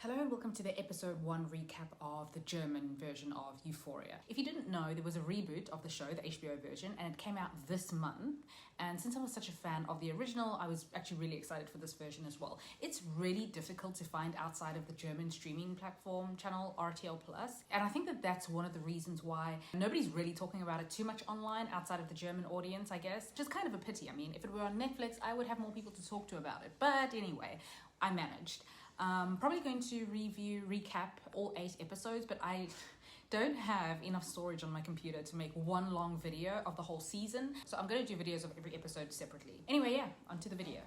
Hello and welcome to the episode 1 recap of the German version of Euphoria. If you didn't know, there was a reboot of the show, the HBO version, and it came out this month. And since I was such a fan of the original, I was actually really excited for this version as well. It's really difficult to find outside of the German streaming platform channel RTL+. And I think that that's one of the reasons why nobody's really talking about it too much online outside of the German audience, I guess. Just kind of a pity. I mean, if it were on Netflix, I would have more people to talk to about it. But anyway, I managed. Probably going to recap all 8 episodes, but I don't have enough storage on my computer to make one long video of the whole season. So I'm going to do videos of every episode separately. Anyway, yeah, onto the video.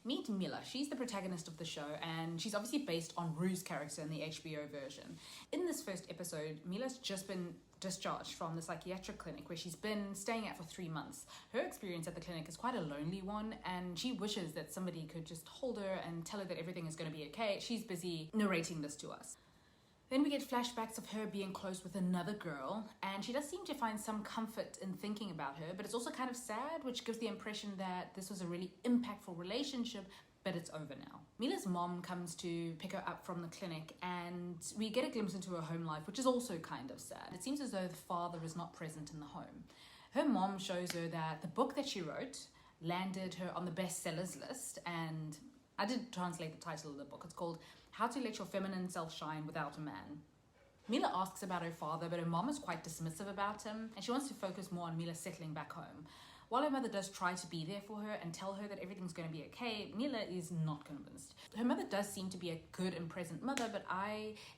Meet Mila. She's the protagonist of the show, and she's obviously based on Rue's character in the HBO version. In this first episode, Mila's just been discharged from the psychiatric clinic where she's been staying at for 3 months. Her experience at the clinic is quite a lonely one, and she wishes that somebody could just hold her and tell her that everything is going to be okay. She's busy narrating this to us. Then we get flashbacks of her being close with another girl, and she does seem to find some comfort in thinking about her, but it's also kind of sad, which gives the impression that this was a really impactful relationship, but it's over now. Mila's mom comes to pick her up from the clinic, and we get a glimpse into her home life, which is also kind of sad. It seems as though the father is not present in the home. Her mom shows her that the book that she wrote landed her on the bestsellers list, and I did translate the title of the book. It's called How to Let Your Feminine Self Shine Without a Man. Mila asks about her father, but her mom is quite dismissive about him, and she wants to focus more on Mila settling back home. While her mother does try to be there for her and tell her that everything's going to be okay, Mila is not convinced. Her mother does seem to be a good and present mother, but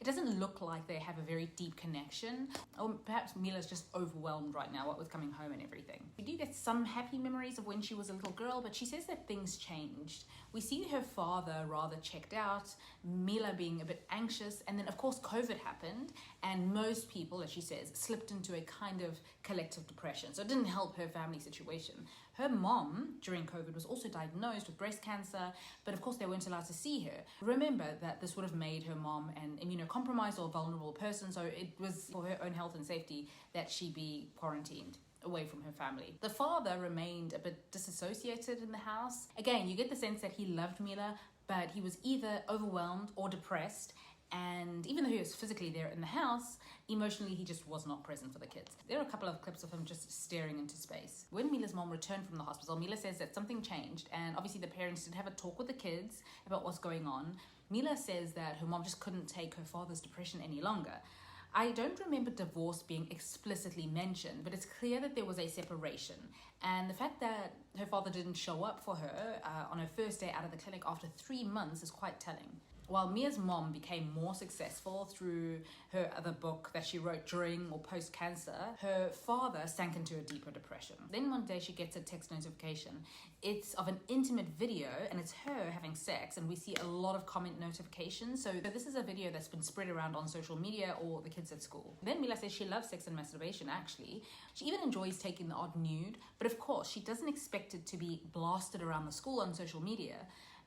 it doesn't look like they have a very deep connection. Or perhaps Mila's just overwhelmed right now with coming home and everything. We do get some happy memories of when she was a little girl, but she says that things changed. We see her father rather checked out, Mila being a bit anxious, and then of course COVID happened, and most people, as she says, slipped into a kind of collective depression. So it didn't help her family situation. Her mom, during COVID, was also diagnosed with breast cancer, but of course they weren't allowed to see her. Remember that this would have made her mom an immunocompromised or vulnerable person, so it was for her own health and safety that she be quarantined away from her family. The father remained a bit disassociated in the house. Again, you get the sense that he loved Mila, but he was either overwhelmed or depressed, and even though he was physically there in the house, emotionally he just was not present for the kids. There are a couple of clips of him just staring into space. When Mila's mom returned from the hospital, Mila says that something changed, and obviously the parents did have a talk with the kids about what's going on. Mila says that her mom just couldn't take her father's depression any longer. I don't remember divorce being explicitly mentioned, but it's clear that there was a separation. And the fact that her father didn't show up for her on her first day out of the clinic after 3 months is quite telling. While Mia's mom became more successful through her other book that she wrote during or post-cancer, her father sank into a deeper depression. Then one day she gets a text notification. It's of an intimate video, and it's her having sex, and we see a lot of comment notifications. So this is a video that's been spread around on social media or the kids at school. Then Mila says she loves sex and masturbation, actually. She even enjoys taking the odd nude, but of course she doesn't expect it to be blasted around the school on social media.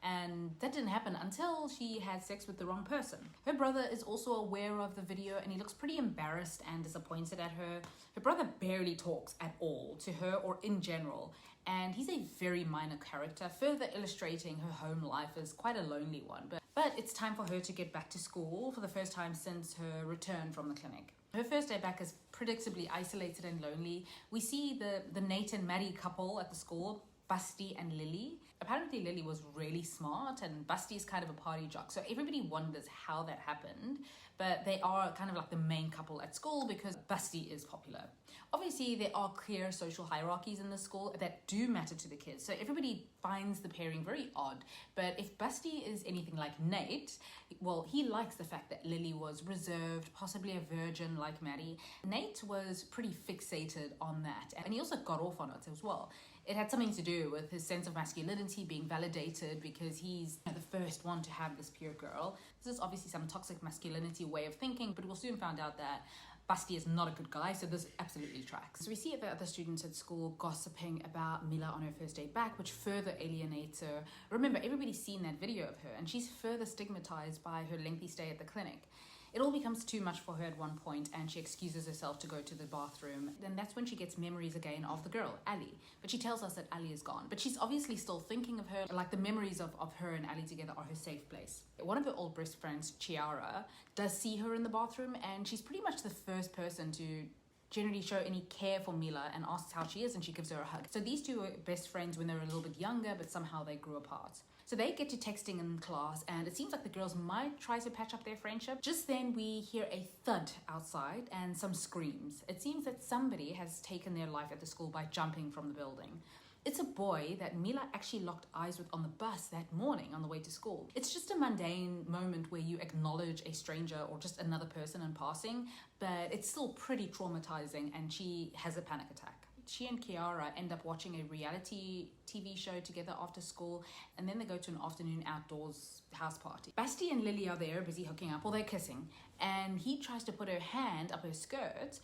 And that didn't happen until she had sex with the wrong person. Her brother is also aware of the video, and he looks pretty embarrassed and disappointed at her. Her brother barely talks at all to her or in general, and he's a very minor character, further illustrating her home life as quite a lonely one. But it's time for her to get back to school for the first time since her return from the clinic. Her first day back is predictably isolated and lonely. We see the Nate and Maddie couple at the school, Basti and Lily. Apparently Lily was really smart, and Basti is kind of a party jock, so everybody wonders how that happened, but they are kind of like the main couple at school because Basti is popular. Obviously there are clear social hierarchies in the school that do matter to the kids, so everybody finds the pairing very odd. But if Basti is anything like Nate, well, he likes the fact that Lily was reserved, possibly a virgin like Maddie. Nate was pretty fixated on that, and he also got off on it as well. It had something to do with his sense of masculinity being validated because he's the first one to have this pure girl. This is obviously some toxic masculinity way of thinking, but we'll soon find out that Basti is not a good guy, so this absolutely tracks. So we see the other students at school gossiping about Mila on her first day back, which further alienates her. Remember, everybody's seen that video of her, and she's further stigmatized by her lengthy stay at the clinic. It all becomes too much for her at one point, and she excuses herself to go to the bathroom. Then that's when she gets memories again of the girl, Ali. But she tells us that Ali is gone. But she's obviously still thinking of her, like the memories of her and Ali together are her safe place. One of her old best friends, Chiara, does see her in the bathroom, and she's pretty much the first person to generally show any care for Mila and asks how she is, and she gives her a hug. So these two were best friends when they were a little bit younger, but somehow they grew apart. So they get to texting in class, and it seems like the girls might try to patch up their friendship. Just then we hear a thud outside and some screams. It seems that somebody has taken their life at the school by jumping from the building. It's a boy that Mila actually locked eyes with on the bus that morning on the way to school. It's just a mundane moment where you acknowledge a stranger or just another person in passing, but it's still pretty traumatizing, and she has a panic attack. She and Chiara end up watching a reality TV show together after school, and then they go to an afternoon outdoors house party. Basti and Lily are there busy hooking up, or they're kissing, and he tries to put her hand up her skirt,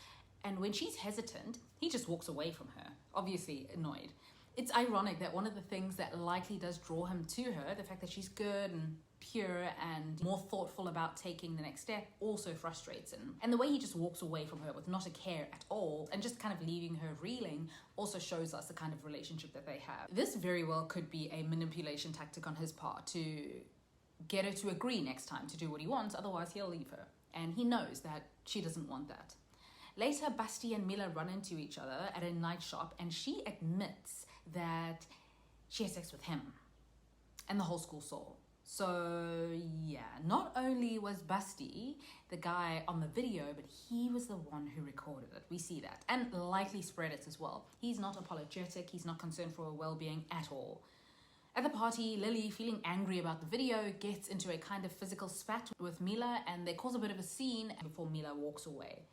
and when she's hesitant, he just walks away from her, obviously annoyed. It's ironic that one of the things that likely does draw him to her, the fact that she's good and pure and more thoughtful about taking the next step, also frustrates him. And the way he just walks away from her with not a care at all and just kind of leaving her reeling also shows us the kind of relationship that they have. This very well could be a manipulation tactic on his part to get her to agree next time to do what he wants, otherwise he'll leave her. And he knows that she doesn't want that. Later, Basti and Mila run into each other at a night shop, and she admits that she had sex with him, and the whole school saw. So yeah, not only was Basti the guy on the video, but he was the one who recorded it. We see that, and likely spread it as well. He's not apologetic, he's not concerned for her well-being at all. At the party, Lily, feeling angry about the video, gets into a kind of physical spat with Mila, and they cause a bit of a scene before Mila walks away.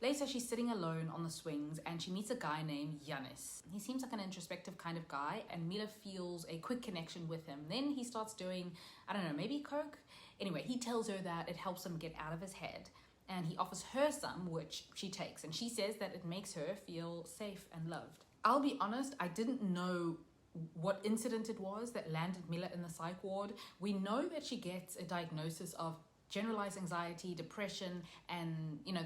Later, she's sitting alone on the swings, and she meets a guy named Yanis. He seems like an introspective kind of guy, and Mila feels a quick connection with him. Then he starts doing, I don't know, maybe coke? Anyway, he tells her that it helps him get out of his head, and he offers her some, which she takes, and she says that it makes her feel safe and loved. I'll be honest, I didn't know what incident it was that landed Mila in the psych ward. We know that she gets a diagnosis of generalized anxiety, depression, and, you know,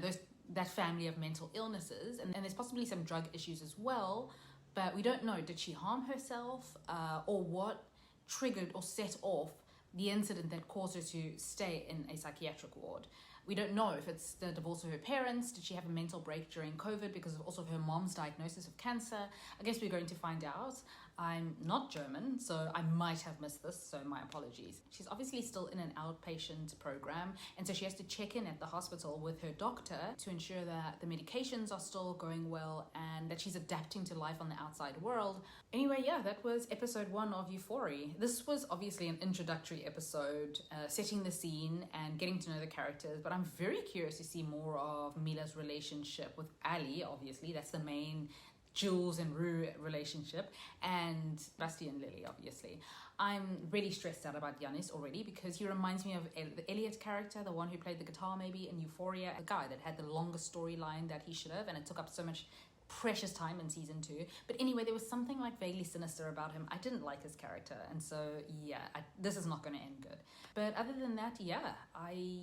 that family of mental illnesses, and there's possibly some drug issues as well, but we don't know, did she harm herself, or what triggered or set off the incident that caused her to stay in a psychiatric ward. We don't know if it's the divorce of her parents. Did she have a mental break during COVID because of also her mom's diagnosis of cancer? I guess we're going to find out. I'm not German, so I might have missed this, so my apologies. She's obviously still in an outpatient program, and so she has to check in at the hospital with her doctor to ensure that the medications are still going well and that she's adapting to life on the outside world. Anyway, yeah, that was episode 1 of Euphorie. This was obviously an introductory episode, setting the scene and getting to know the characters, but I'm very curious to see more of Mila's relationship with Ali. Obviously, that's the main Jules and Rue relationship, and Basti and Lily, obviously. I'm really stressed out about Yanis already because he reminds me of the Elliot character, the one who played the guitar maybe in Euphoria, the guy that had the longest storyline that he should have, and it took up so much precious time in season 2. But anyway, there was something like vaguely sinister about him. I didn't like his character, and so yeah, this is not going to end good. But other than that, yeah, I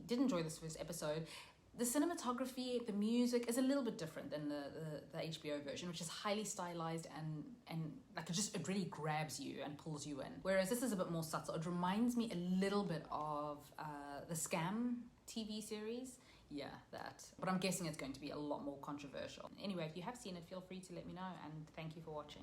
did enjoy this first episode. The cinematography, the music is a little bit different than the HBO version, which is highly stylized and like it really grabs you and pulls you in. Whereas this is a bit more subtle. It reminds me a little bit of the Scam TV series. Yeah, that. But I'm guessing it's going to be a lot more controversial. Anyway, if you have seen it, feel free to let me know, and thank you for watching.